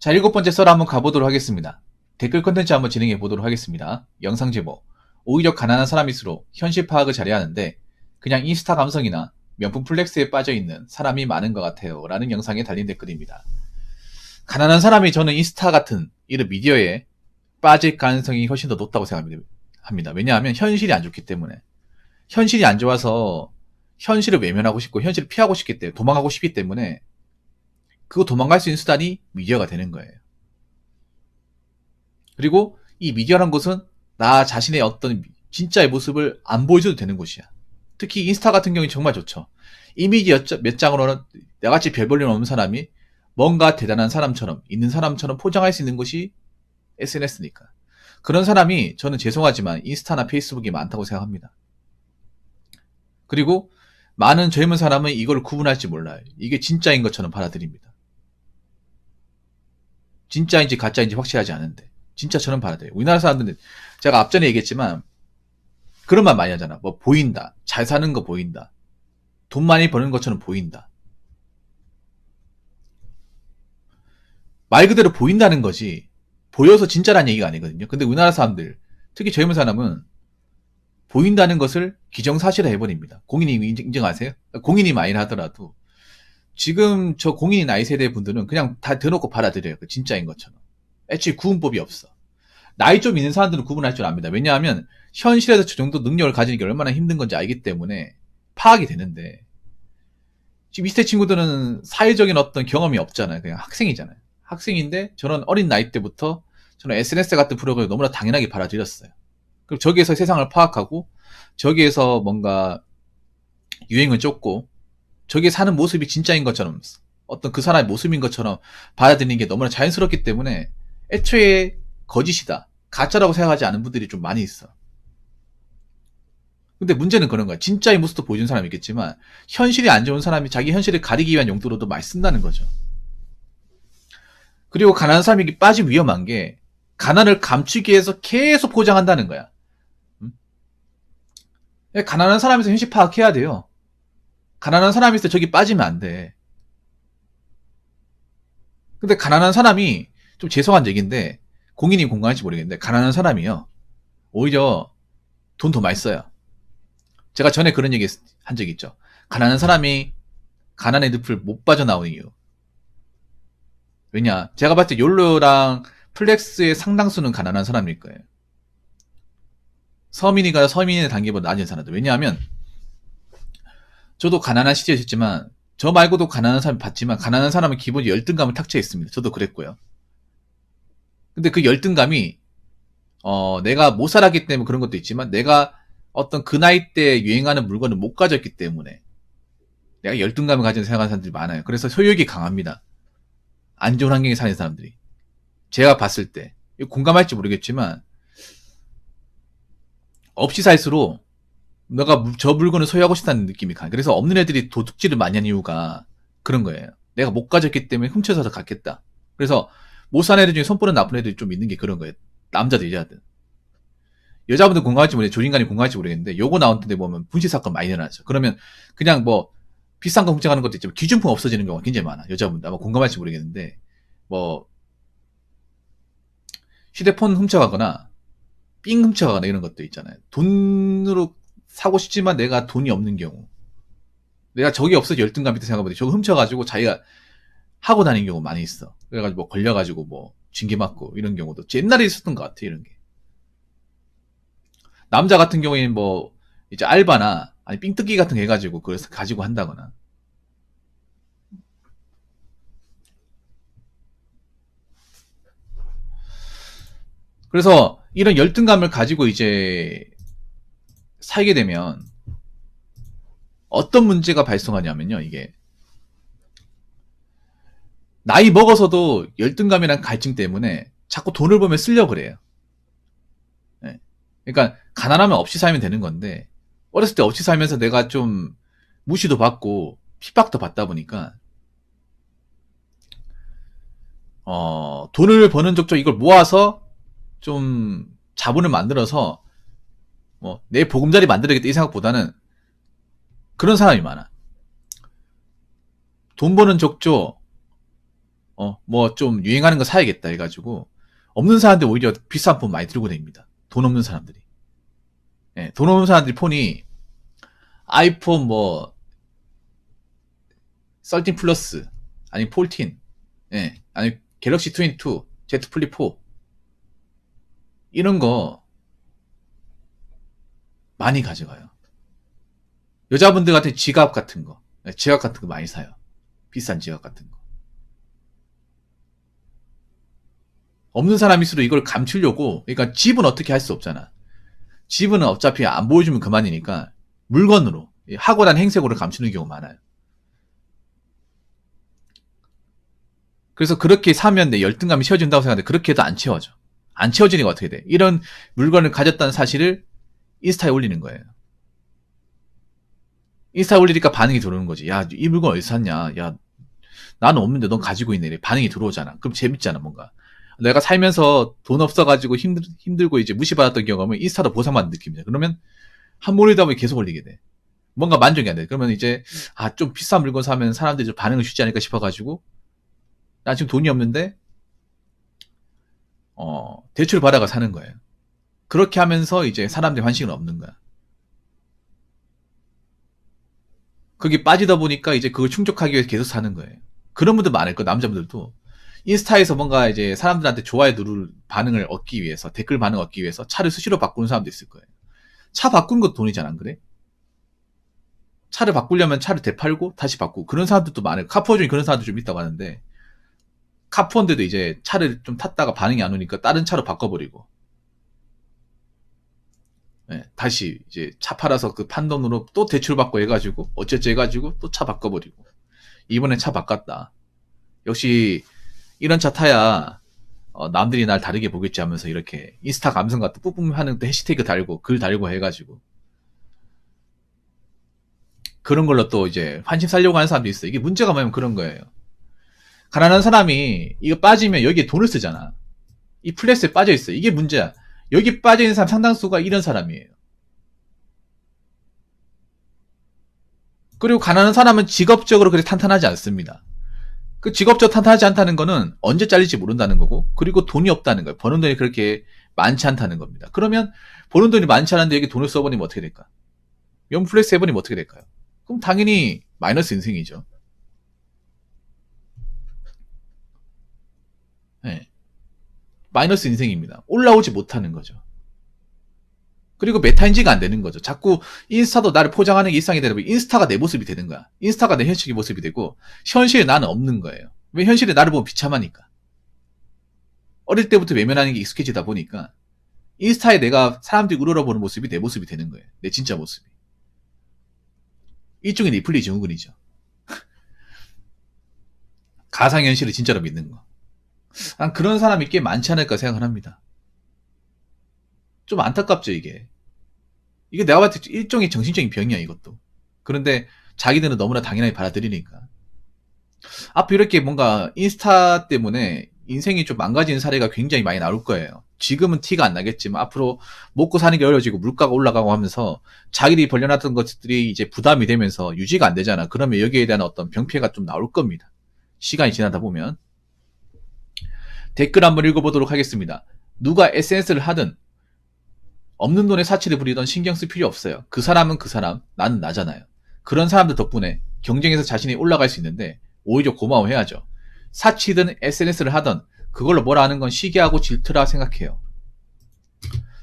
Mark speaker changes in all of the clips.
Speaker 1: 자, 7번째 썰 한번 가보도록 하겠습니다. 댓글 컨텐츠 한번 진행해 보도록 하겠습니다. 영상 제목, 오히려 가난한 사람일수록 현실 파악을 잘해야 하는데 그냥 인스타 감성이나 명품 플렉스에 빠져있는 사람이 많은 것 같아요 라는 영상에 달린 댓글입니다. 가난한 사람이 저는 인스타 같은 이런 미디어에 빠질 가능성이 훨씬 더 높다고 생각합니다. 왜냐하면 현실이 안 좋기 때문에. 현실이 안 좋아서 현실을 외면하고 싶고 현실을 피하고 싶기 때문에, 도망가고 싶기 때문에 그거 도망갈 수 있는 수단이 미디어가 되는 거예요. 그리고 이 미디어란 것은 나 자신의 어떤 진짜의 모습을 안 보여줘도 되는 곳이야. 특히 인스타 같은 경우는 정말 좋죠. 이미지 몇 장으로는 나같이 별 볼일 없는 사람이 뭔가 대단한 사람처럼, 있는 사람처럼 포장할 수 있는 것이 SNS니까. 그런 사람이 저는 죄송하지만 인스타나 페이스북이 많다고 생각합니다. 그리고 많은 젊은 사람은 이걸 구분할지 몰라요. 이게 진짜인 것처럼 받아들입니다. 진짜인지 가짜인지 확실하지 않은데 진짜처럼 받아들여요. 우리나라 사람들은 제가 앞전에 얘기했지만 그런 말 많이 하잖아. 뭐 보인다. 잘 사는 거 보인다. 돈 많이 버는 것처럼 보인다. 말 그대로 보인다는 거지 보여서 진짜란 얘기가 아니거든요. 근데 우리나라 사람들, 특히 젊은 사람은 보인다는 것을 기정사실화 해버립니다. 공인이 인정하세요? 공인이 많이 하더라도 지금 저 공인이 나이 세대 분들은 그냥 다 대놓고 받아들여요. 그 진짜인 것처럼. 애초에 구분법이 없어. 나이 좀 있는 사람들은 구분할 줄 압니다. 왜냐하면 현실에서 저 정도 능력을 가지는 게 얼마나 힘든 건지 알기 때문에 파악이 되는데 지금 20대 친구들은 사회적인 어떤 경험이 없잖아요. 그냥 학생이잖아요. 학생인데 저는 어린 나이 때부터 저는 SNS 같은 프로그램을 너무나 당연하게 받아들였어요. 그럼 저기에서 세상을 파악하고 저기에서 뭔가 유행을 쫓고 저기에 사는 모습이 진짜인 것처럼 어떤 그 사람의 모습인 것처럼 받아들이는 게 너무나 자연스럽기 때문에 애초에 거짓이다, 가짜라고 생각하지 않은 분들이 좀 많이 있어. 근데 문제는 그런 거야. 진짜의 모습도 보여준 사람이 있겠지만 현실이 안 좋은 사람이 자기 현실을 가리기 위한 용도로도 많이 쓴다는 거죠. 그리고 가난한 사람이 빠지면 위험한 게 가난을 감추기 위해서 계속 포장한다는 거야. 가난한 사람에서 현실 파악해야 돼요. 가난한 사람이 있어 저기 빠지면 안 돼. 근데 가난한 사람이 좀 죄송한 얘기인데 공인이 공감할지 모르겠는데 가난한 사람이요 오히려 돈 더 많이 써요. 제가 전에 그런 얘기 한 적 있죠. 가난한 사람이 가난의 늪을 못 빠져나오는 이유. 왜냐? 제가 봤을 때 욜로랑 플렉스의 상당수는 가난한 사람일 거예요. 서민이가 서민의 단계보다 낮은 사람들. 왜냐하면 저도 가난한 시절이 있었지만 저 말고도 가난한 사람이 봤지만 가난한 사람은 기본이 열등감을 탁취해 있습니다. 저도 그랬고요. 근데 그 열등감이 내가 못 살았기 때문에 그런 것도 있지만 내가 어떤 그 나이 때 유행하는 물건을 못 가졌기 때문에 내가 열등감을 가진 생각하는 사람들이 많아요. 그래서 소유욕이 강합니다. 안 좋은 환경에 사는 사람들이. 제가 봤을 때 공감할지 모르겠지만 없이 살수록 내가 저 물건을 소유하고 싶다는 느낌이 강해. 그래서 없는 애들이 도둑질을 많이 하는 이유가 그런 거예요. 내가 못 가졌기 때문에 훔쳐서 갖겠다. 그래서 못 사는 애들 중에 손버릇 나쁜 애들이 좀 있는 게 그런 거예요. 남자들, 여자들. 여자분들 공감할지 모르겠는데 조인간이 공감할지 모르겠는데 요거 나온 데 보면 분실 사건 많이 일어나죠. 그러면 그냥 뭐 비싼 거 훔쳐가는 것도 있지만 기준품 없어지는 경우가 굉장히 많아. 여자분들 아마 공감할지 모르겠는데 뭐 휴대폰 훔쳐가거나 삥 훔쳐가거나 이런 것도 있잖아요. 돈으로 사고 싶지만 내가 돈이 없는 경우. 내가 저기 없어 열등감 있다 생각해보니 저거 훔쳐가지고 자기가 하고 다니는 경우 많이 있어. 그래가지고 뭐 걸려가지고 뭐 징계 맞고 이런 경우도 옛날에 있었던 것 같아. 이런 게. 남자 같은 경우에는 뭐 이제 알바나 아니 삥뜯기 같은 거 해가지고 그걸 가지고 한다거나. 그래서 이런 열등감을 가지고 이제 살게 되면 어떤 문제가 발생하냐면요. 이게 나이 먹어서도 열등감이랑 갈증 때문에 자꾸 돈을 보면 쓰려고 그래요. 네. 그러니까 가난하면 없이 살면 되는 건데 어렸을 때 없이 살면서 내가 좀 무시도 받고 핍박도 받다 보니까 돈을 버는 족족 이걸 모아서 좀 자본을 만들어서 뭐 내 보금자리 만들어야겠다 이 생각보다는 그런 사람이 많아. 돈 버는 족족 뭐 좀 유행하는 거 사야겠다 해가지고 없는 사람들 오히려 비싼 폰 많이 들고 다닙니다. 돈 없는 사람들이. 예, 돈 없는 사람들이 폰이 아이폰 뭐 13 플러스 아니 14, 예, 아니 갤럭시 22, Z 플립 4 이런 거 많이 가져가요. 여자분들 같은 지갑 같은 거, 지갑 같은 거 많이 사요. 비싼 지갑 같은 거. 없는 사람일수록 이걸 감추려고, 그러니까 집은 어떻게 할 수 없잖아. 집은 어차피 안 보여주면 그만이니까 물건으로, 하고 난 행색으로 감추는 경우가 많아요. 그래서 그렇게 사면 내 열등감이 채워진다고 생각하는데 그렇게 해도 안 채워져. 안 채워지니까 어떻게 돼? 이런 물건을 가졌다는 사실을 인스타에 올리는 거예요. 인스타에 올리니까 반응이 들어오는 거지. 야, 이 물건 어디서 샀냐? 야, 나는 없는데 넌 가지고 있네. 반응이 들어오잖아. 그럼 재밌잖아, 뭔가. 내가 살면서 돈 없어가지고 힘들고 이제 무시받았던 경험을 인스타로 보상받는 느낌이야. 그러면 한 몰리다 보면 계속 올리게 돼. 뭔가 만족이 안 돼. 그러면 이제, 좀 비싼 물건 사면 사람들이 좀 반응을 주지 않을까 싶어가지고, 나 지금 돈이 없는데, 대출 받아가 사는 거예요. 그렇게 하면서 이제 사람들이 관심을 없는 거야. 거기 빠지다 보니까 이제 그걸 충족하기 위해서 계속 사는 거예요. 그런 분들 많을 거예요. 남자분들도. 인스타에서 뭔가 이제 사람들한테 좋아요 누를 반응을 얻기 위해서, 댓글 반응 얻기 위해서 차를 수시로 바꾸는 사람도 있을 거예요. 차 바꾸는 것도 돈이잖아, 안 그래? 차를 바꾸려면 차를 되팔고 다시 바꾸고 그런 사람들도 많아요. 카푸어 중에 그런 사람도 좀 있다고 하는데, 카푸어인데도 이제 차를 좀 탔다가 반응이 안 오니까 다른 차로 바꿔버리고, 네, 다시 이제 차 팔아서 그 판 돈으로 또 대출 받고 해가지고 어쩌지 해가지고 또 차 바꿔버리고, 이번엔 차 바꿨다. 역시 이런 차 타야 남들이 날 다르게 보겠지 하면서 이렇게 인스타 감성 같은 뿌뿜 하는 때 해시태그 달고 글 달고 해가지고 그런 걸로 또 이제 환심 살려고 하는 사람도 있어요. 이게 문제가 뭐냐면 그런 거예요. 가난한 사람이 이거 빠지면 여기에 돈을 쓰잖아. 이 플렉스에 빠져 있어요. 이게 문제야. 여기 빠져 있는 사람 상당수가 이런 사람이에요. 그리고 가난한 사람은 직업적으로 그렇게 탄탄하지 않습니다. 그 직업적으로 탄탄하지 않다는 거는 언제 잘릴지 모른다는 거고, 그리고 돈이 없다는 거예요. 버는 돈이 그렇게 많지 않다는 겁니다. 그러면 버는 돈이 많지 않은데 여기 돈을 써버리면 어떻게 될까요? 명플렉스 해버리면 어떻게 될까요? 그럼 당연히 마이너스 인생이죠. 네. 마이너스 인생입니다. 올라오지 못하는 거죠. 그리고 메타인지가 안 되는 거죠. 자꾸 인스타도 나를 포장하는 게 일상이 되다 보니 인스타가 내 모습이 되는 거야. 인스타가 내 현실의 모습이 되고 현실에 나는 없는 거예요. 왜? 현실에 나를 보면 비참하니까. 어릴 때부터 외면하는 게 익숙해지다 보니까 인스타에 내가 사람들이 우러러보는 모습이 내 모습이 되는 거예요. 내 진짜 모습이. 일종의 리플리 증후군이죠. 가상현실을 진짜로 믿는 거. 난 그런 사람이 꽤 많지 않을까 생각을 합니다. 좀 안타깝죠, 이게. 이게 내가 봤을 때 일종의 정신적인 병이야, 이것도. 그런데 자기들은 너무나 당연하게 받아들이니까. 앞으로 이렇게 뭔가 인스타 때문에 인생이 좀 망가지는 사례가 굉장히 많이 나올 거예요. 지금은 티가 안 나겠지만 앞으로 먹고 사는 게 어려워지고 물가가 올라가고 하면서 자기들이 벌려놨던 것들이 이제 부담이 되면서 유지가 안 되잖아. 그러면 여기에 대한 어떤 병폐가 좀 나올 겁니다. 시간이 지나다 보면. 댓글 한번 읽어보도록 하겠습니다. 누가 SNS를 하든 없는 돈에 사치를 부리던 신경 쓸 필요 없어요. 그 사람은 그 사람, 나는 나잖아요. 그런 사람들 덕분에 경쟁에서 자신이 올라갈 수 있는데 오히려 고마워해야죠. 사치든 SNS를 하든 그걸로 뭐라 하는 건 시기하고 질투라 생각해요.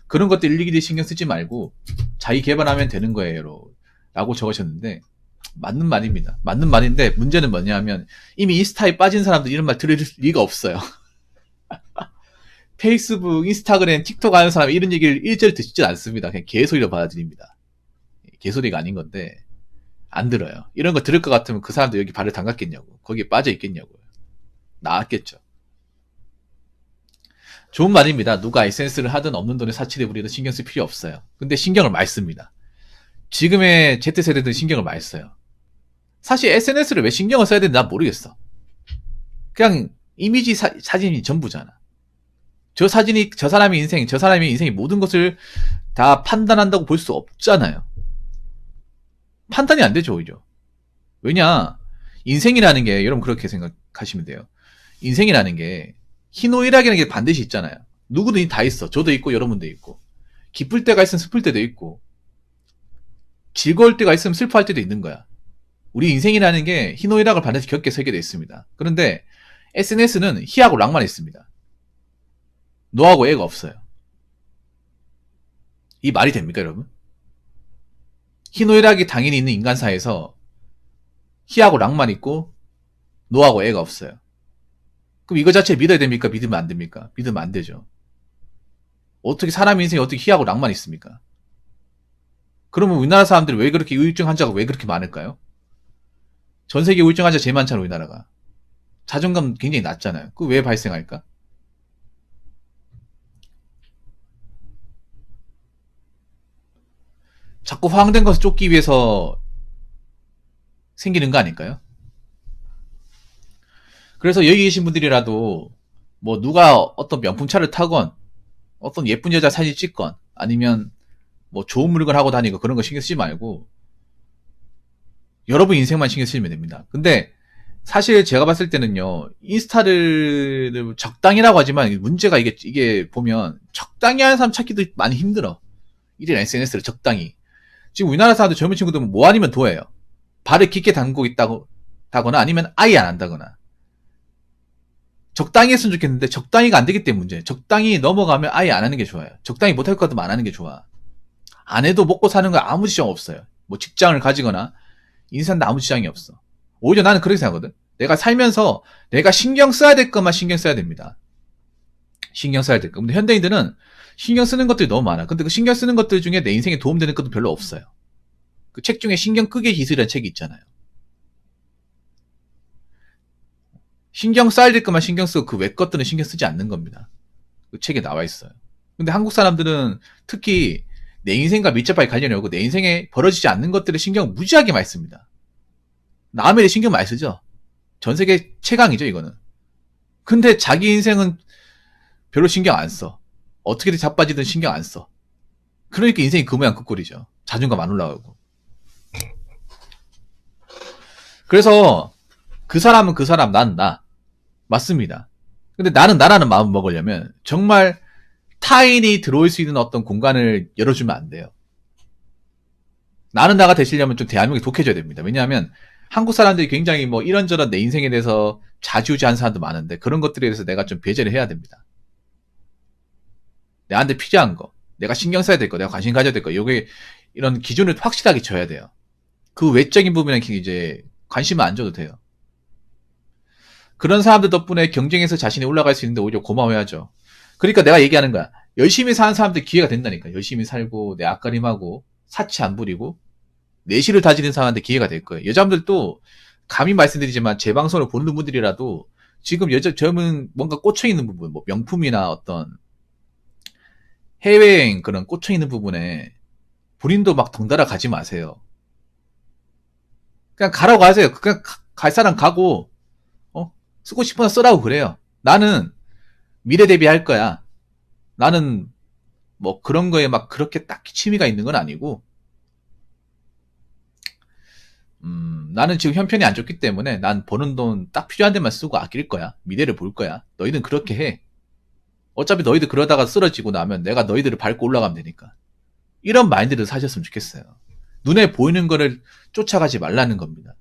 Speaker 1: 그런 것들 일일이 신경 쓰지 말고 자기 개발하면 되는 거예요 라고 적으셨는데, 맞는 말입니다. 맞는 말인데 문제는 뭐냐면 이미 인스타에 빠진 사람들 이런 말 들을 리가 없어요. 페이스북, 인스타그램, 틱톡 하는 사람이 이런 얘기를 일절 듣지 않습니다. 그냥 개소리로 받아들입니다. 개소리가 아닌 건데 안 들어요. 이런 거 들을 것 같으면 그 사람도 여기 발을 담갔겠냐고, 거기에 빠져 있겠냐고요. 나왔겠죠. 좋은 말입니다. 누가 SNS를 하든 없는 돈에 사치를 부리든 신경 쓸 필요 없어요. 근데 신경을 많이 씁니다. 지금의 Z세대들은 신경을 많이 써요. 사실 SNS를 왜 신경을 써야 되는지 난 모르겠어. 그냥 이미지 사진이 전부잖아. 저 사람의 인생이 모든 것을 다 판단한다고 볼 수 없잖아요. 판단이 안 되죠, 오히려. 왜냐, 인생이라는 게, 여러분 그렇게 생각하시면 돼요. 인생이라는 게 희노애락이라는 게 반드시 있잖아요. 누구든 다 있어. 저도 있고 여러분도 있고. 기쁠 때가 있으면 슬플 때도 있고, 즐거울 때가 있으면 슬퍼할 때도 있는 거야. 우리 인생이라는 게 희노애락을 반드시 겪게 설계되어 있습니다. 그런데 SNS는 희하고 락만 있습니다. 노하고 애가 없어요. 이 말이 됩니까, 여러분? 희노애락이 당연히 있는 인간사에서 희하고 락만 있고 노하고 애가 없어요. 그럼 이거 자체 믿어야 됩니까? 믿으면 안 됩니까? 믿으면 안 되죠. 어떻게 사람 인생에 어떻게 희하고 락만 있습니까? 그러면 우리나라 사람들이 왜 그렇게 우울증 환자가 왜 그렇게 많을까요? 전 세계 우울증 환자 제일 많잖아요, 우리나라가. 자존감 굉장히 낮잖아요. 그 왜 발생할까? 자꾸 허황된 것을 쫓기 위해서 생기는 거 아닐까요? 그래서 여기 계신 분들이라도 뭐 누가 어떤 명품차를 타건 어떤 예쁜 여자 사진 찍건 아니면 뭐 좋은 물건 하고 다니고 그런 거 신경 쓰지 말고 여러분 인생만 신경 쓰시면 됩니다. 근데 사실 제가 봤을 때는요, 인스타를 적당히라고 하지만 문제가 이게 보면 적당히 하는 사람 찾기도 많이 힘들어. 이런 SNS를 적당히. 지금 우리나라 사람들 젊은 친구들은 뭐 아니면 도예요. 발을 깊게 담고 있다거나 아니면 아예 안 한다거나. 적당히 했으면 좋겠는데 적당히가 안 되기 때문에 문제. 적당히 넘어가면 아예 안 하는 게 좋아요. 적당히 못할 것 같으면 안 하는 게 좋아. 안 해도 먹고 사는 거 아무 지장 없어요. 뭐 직장을 가지거나 인생도 아무 지장이 없어. 오히려 나는 그렇게 생각하거든. 내가 살면서 내가 신경 써야 될 것만 신경 써야 됩니다. 신경 써야 될 것. 근데 현대인들은 신경 쓰는 것들이 너무 많아. 근데 그 신경 쓰는 것들 중에 내 인생에 도움되는 것도 별로 없어요. 그 책 중에 신경 끄기의 기술이라는 책이 있잖아요. 신경 써야 될 것만 신경 쓰고 그 외 것들은 신경 쓰지 않는 겁니다. 그 책에 나와 있어요. 근데 한국 사람들은 특히 내 인생과 밀접하게 관련이 오고 내 인생에 벌어지지 않는 것들에 신경 무지하게 많이 씁니다. 남의 일 신경 많이 쓰죠. 전 세계 최강이죠, 이거는. 근데 자기 인생은 별로 신경 안 써. 어떻게든 자빠지든 신경 안 써. 그러니까 인생이 그 모양 그 꼴이죠. 자존감 안 올라가고. 그래서 그 사람은 그 사람, 난 나. 맞습니다. 근데 나는 나라는 마음 먹으려면 정말 타인이 들어올 수 있는 어떤 공간을 열어주면 안 돼요. 나는 나가 되시려면 좀 대한민국이 독해져야 됩니다. 왜냐하면 한국 사람들이 굉장히 뭐 이런저런 내 인생에 대해서 좌지우지하는 사람도 많은데 그런 것들에 대해서 내가 좀 배제를 해야 됩니다. 내한테 필요한 거, 내가 신경 써야 될 거, 내가 관심 가져야 될 거, 요게 이런 기준을 확실하게 줘야 돼요. 그 외적인 부분에 이제 관심을 안 줘도 돼요. 그런 사람들 덕분에 경쟁에서 자신이 올라갈 수 있는데 오히려 고마워야죠. 그러니까 내가 얘기하는 거야. 열심히 사는 사람들 기회가 된다니까. 열심히 살고 내 앞가림하고 사치 안 부리고 내실을 다지는 사람한테 기회가 될 거예요. 여자분들도 감히 말씀드리지만 제 방송을 보는 분들이라도 지금 젊은 뭔가 꽂혀있는 부분, 뭐 명품이나 어떤 해외여행 그런 꽂혀있는 부분에 본인도 막 덩달아 가지 마세요. 그냥 가라고 하세요. 그냥 갈 사람 가고 쓰고 싶어서 쓰라고 그래요. 나는 미래 대비할 거야. 나는 뭐 그런 거에 막 그렇게 딱히 취미가 있는 건 아니고 나는 지금 형편이 안 좋기 때문에 난 버는 돈 딱 필요한 데만 쓰고 아낄 거야. 미래를 볼 거야. 너희는 그렇게 해. 어차피 너희들 그러다가 쓰러지고 나면 내가 너희들을 밟고 올라가면 되니까. 이런 마인드를 사셨으면 좋겠어요. 눈에 보이는 거를 쫓아가지 말라는 겁니다.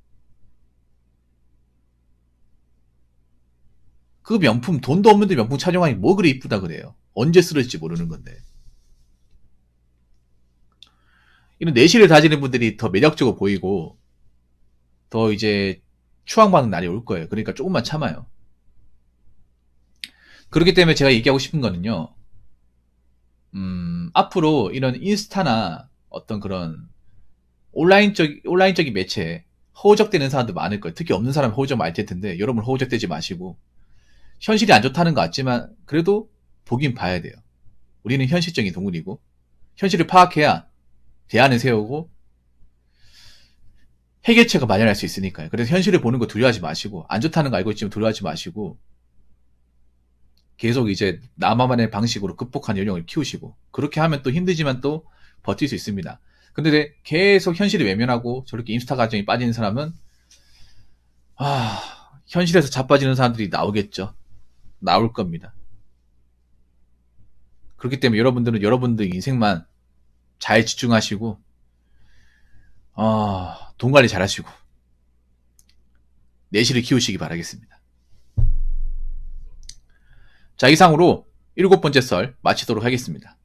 Speaker 1: 그 명품, 돈도 없는데 명품 착용하니 뭐 그리 이쁘다 그래요. 언제 쓰러질지 모르는 건데. 이런 내실을 다지는 분들이 더 매력적으로 보이고 더 이제 추앙받는 날이 올 거예요. 그러니까 조금만 참아요. 그렇기 때문에 제가 얘기하고 싶은 거는요. 앞으로 이런 인스타나 어떤 그런 온라인적인 매체에 허우적대는 사람도 많을 거예요. 특히 없는 사람이 허우적 많이 될 텐데 여러분 허우적대지 마시고 현실이 안 좋다는 거 같지만 그래도 보긴 봐야 돼요. 우리는 현실적인 동물이고 현실을 파악해야 대안을 세우고 해결책을 마련할 수 있으니까요. 그래서 현실을 보는 거 두려워하지 마시고 안 좋다는 거 알고 있지만 두려워하지 마시고 계속 이제 나만의 방식으로 극복하는 요령을 키우시고 그렇게 하면 또 힘들지만 또 버틸 수 있습니다. 근데 계속 현실이 외면하고 저렇게 인스타 가정에 빠지는 사람은 현실에서 자빠지는 사람들이 나오겠죠. 나올 겁니다. 그렇기 때문에 여러분들은 여러분들 인생만 잘 집중하시고 돈 관리 잘 하시고 내실을 키우시기 바라겠습니다. 자, 이상으로 7번째 썰 마치도록 하겠습니다.